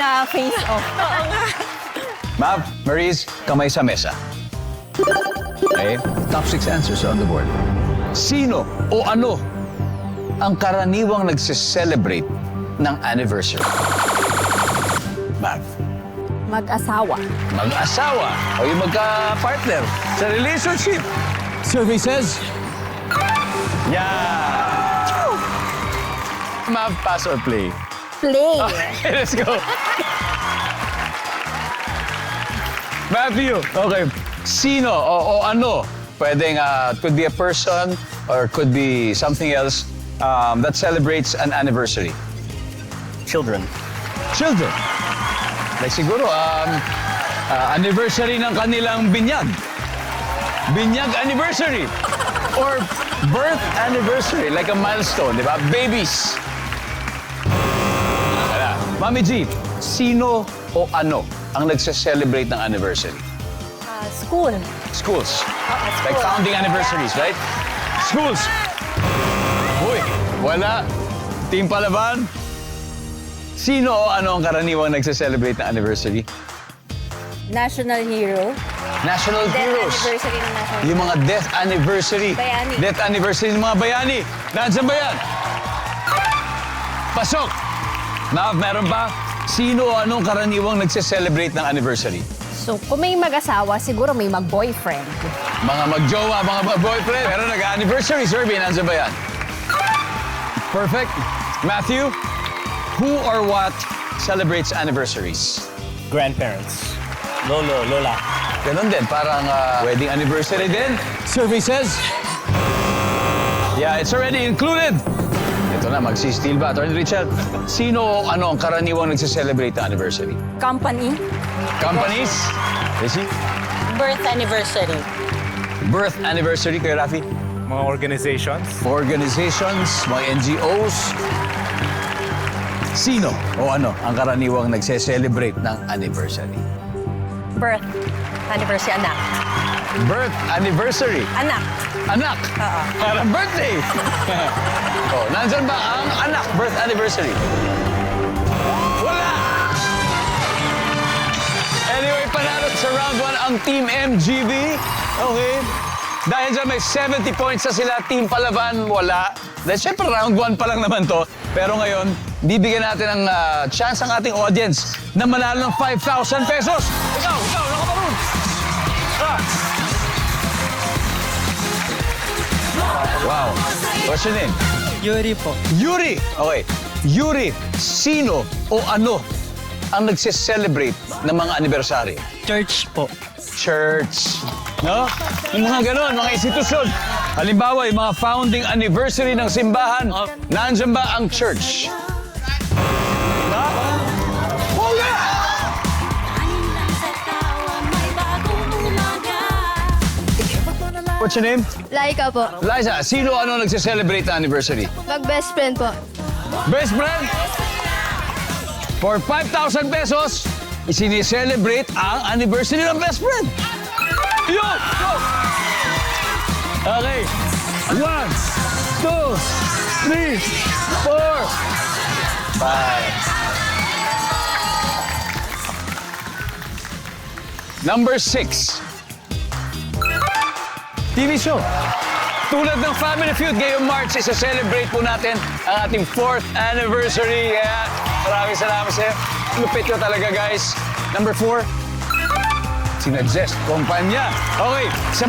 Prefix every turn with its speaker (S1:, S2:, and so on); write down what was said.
S1: na face off.
S2: Mav, Maurice, kamay sa mesa. Okay? Top 6 answers on the board. Sino o ano ang karaniwang nagse-celebrate ng anniversary? Mav.
S1: Mag-asawa.
S2: Mag-asawa o yung magka-partner sa relationship. Survey says... Yeah! Mav, pass or play?
S1: Play.
S2: Okay, let's go. Matthew, okay. Sino o ano? Pwedeng, could be a person or could be something else that celebrates an anniversary.
S3: Children.
S2: Children. Like siguro, anniversary ng kanilang binyag. Binyag anniversary. Or birth anniversary, like a milestone, di ba? Babies. Wala. Mami G, sino o ano ang nagse-celebrate ng anniversary?
S1: School.
S2: Schools. Like founding anniversaries, right? Schools. Uy, wala. Team Palaban. Sino o ano ang karaniwang nagse-celebrate ng anniversary?
S1: National hero.
S2: National
S1: Death
S2: Heroes.
S1: anniversary ng national.
S2: Yung mga death anniversary.
S1: Bayani.
S2: Death anniversary ng mga bayani. Nandiyan ba yan? Pasok! Mav, meron ba? Sino o anong karaniwang nagse-celebrate ng anniversary?
S1: So, kung may mag-asawa, siguro may mag-boyfriend.
S2: Mga magjowa, mga boyfriend. Pero nag-anniversary survey, nandiyan ba yan? Perfect. Matthew, who or what celebrates anniversaries?
S3: Grandparents. Lolo, lola.
S2: Ganon din, parang wedding anniversary din. Survey says... Yeah, it's already included. Ito na, mag-steal ba? Attorney Richard, sino o ano ang karaniwang nagse-celebrate ng anniversary?
S1: Company.
S2: Companies? Lizzie?
S4: Birth anniversary.
S2: Birth anniversary, kay Rafi?
S3: Mga organizations.
S2: Organizations, mga NGOs. Sino o ano ang karaniwang nagse-celebrate ng anniversary?
S4: Birth anniversary, anak.
S2: Birth anniversary.
S4: Anak.
S2: Anak. Parang birthday. Oh, nandyan ba ang anak birth anniversary? Wala! Anyway, panalo sa round 1 ang Team MGB. Okay. Dahil dyan may 70 points na sila, Team Palaban, wala. Dahil syempre round 1 pa lang naman to. Pero ngayon, bibigyan natin ng chance ang ating audience na manalo ng 5,000 pesos. Ikaw, nakaparoon. Wow. What's your name?
S5: Yuri po.
S2: Yuri! Okay. Yuri, sino o ano ang nagse-celebrate ng mga anibersaryo?
S5: Church po.
S2: Church. No? Yung mga ganon, mga institusyon. Halimbawa, yung mga founding anniversary ng simbahan, nandyan ba ang church? Ha? Wala! What's your name?
S6: Laika po.
S2: Liza, sino ano nagse-celebrate na anniversary?
S6: Mag-best friend po.
S2: Best friend? For 5,000 pesos, isini-celebrate ang anniversary ng best friend. Yun! Go! Okay. 1, 2, 3, 4, 5. Number 6. TV show. Tulad ng Family Feud, ngayong March, isa-celebrate po natin ang ating 4th anniversary. Kaya maraming salamat sa'yo. Lupit nyo talaga, guys. Number 4, sina Jess Kompanya. Okay, sa...